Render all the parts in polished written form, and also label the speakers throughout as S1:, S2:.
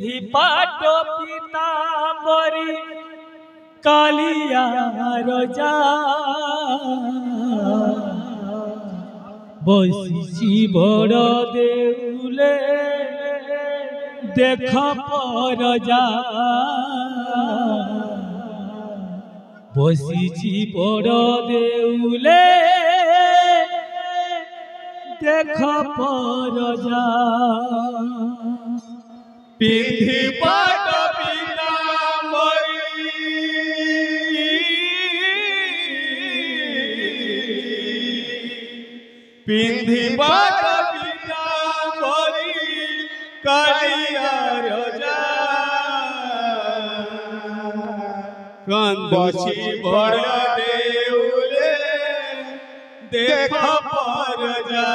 S1: पिंधी पाट पीतांबरी कालिया रजा बसिची बड़ देउले देख परजा बसिची बड़ देउले देख परजा
S2: पिंधी पाट पीतांबरी पिंधी पाट पीतांबरी कालिया रजा कांदुची बड़ देउले देख परजा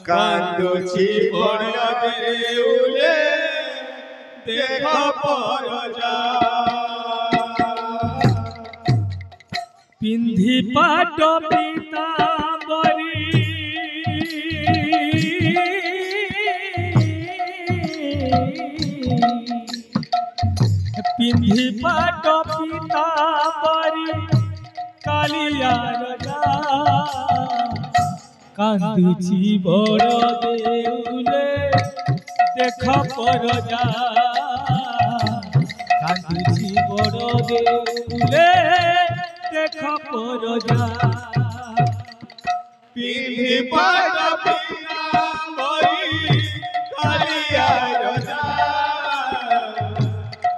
S2: कांदुची बड़ देउले देख परजा
S1: पिंधी पाट पीतांबरी पिंधी पाट पीतांबरी कालिया रजा कांदुची बड़ देउले देख परजा कांदुची बड़ देउले देख परजा
S2: पिंधी पाट पीतांबरी कालिया रजा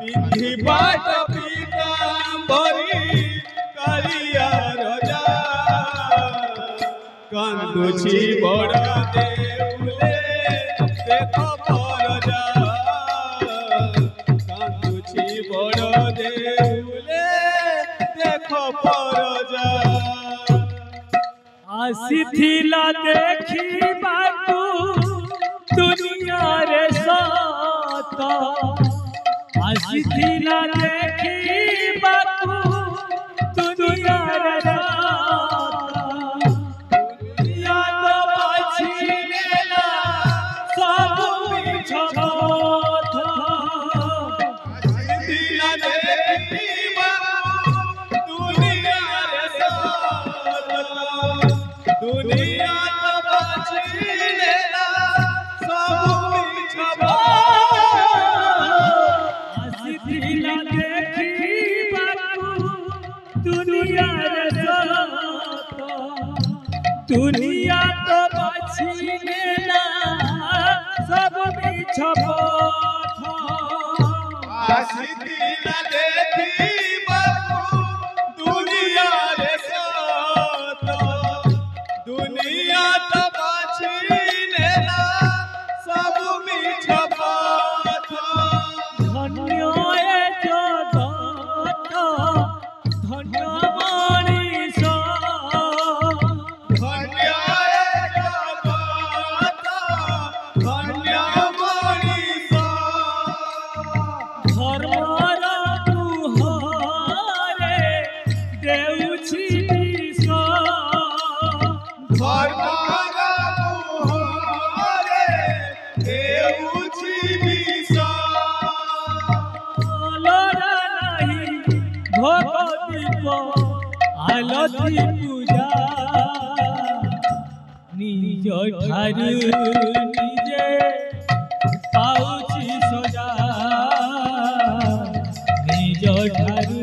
S2: पिंधी पाट पीतांबरी कालिया रजा कांदुची बड़ देउले देख परजा कांदुची बड़ देउले देख परजा
S1: आसीथिला देखिबाकू दुनिया रे सत आसीथिला देखिबाकू दुनिया रे सत दुनिया तो बाछिनेला सब मिछ पथ
S2: दिला देखिबा दुनिया रे सत दुनिया तो बाछिनेला सब मिछ
S1: आसीथिला देखिबाकू दुनिया रे सत दुनिया तो बाछिनेला सब मिछ पथ
S2: आसीथिला देखिबा दुनिया रे सत दुनिया तो बाछिनेला सब मिछ पथ
S1: धन्य ए जगत धन्य मनीष
S2: धन्य जगत धन्य मनीष
S1: धर्मर मुहरे देउछि विष
S2: धर्मर मुहरे देउछि विष
S1: लोरा नहीं भोग दीप आलती पूजा निज ठारू निजे पाउछि सजा निज ठारू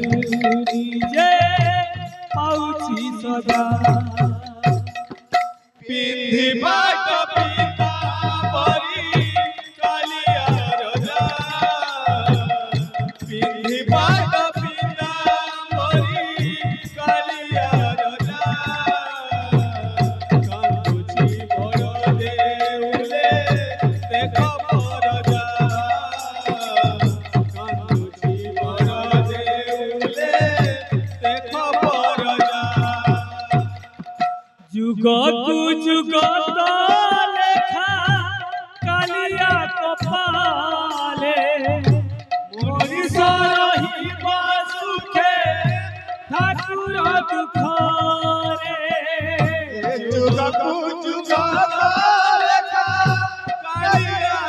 S1: निजे पाउछि सजा
S2: पिंधी पाट पीतांबरी कालिया रजा पिंधी पाट पीतांबरी कालिया रजा कांदुची बड़ देउले देख परजा कांदुची बड़ देउले देख परजा
S1: जुगतु जुगत लेखा कालिया कपाले मनीष रहिबा सुखे ठाकुर दुखरे
S2: जुगतु जुगत लेखा कालिया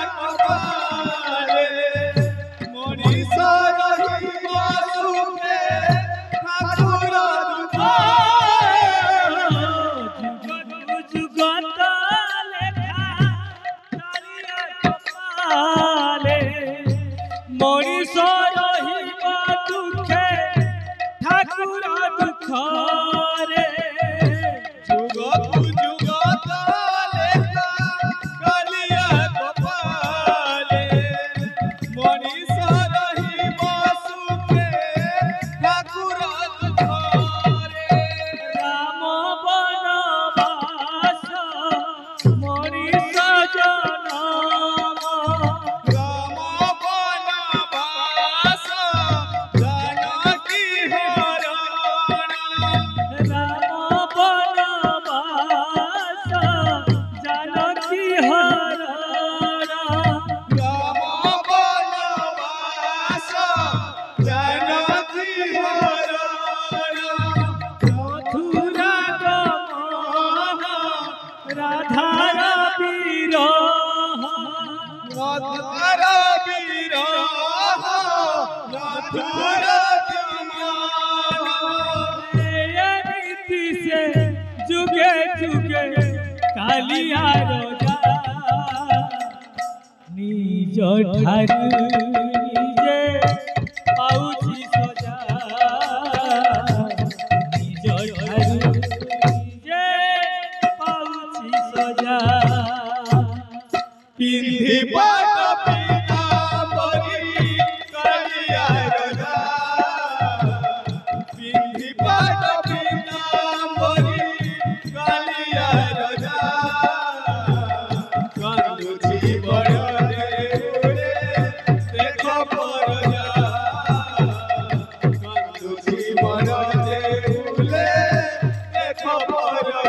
S2: मधुर विरह मधुर
S1: नीति से जुगे जुगे कालिया रोजा निज ठारू निजे पाउछि सजा निज ठारू निजे पाउछि सजा
S2: पिंधि पाट पीतांबरी कालिया राजा पिंधि पाट पीतांबरी कालिया राजा कांदुछि बड़ देउले देख परजा कांदुछि बड़ देउले देख परजा।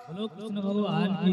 S1: बोलो कृष्ण भगवान की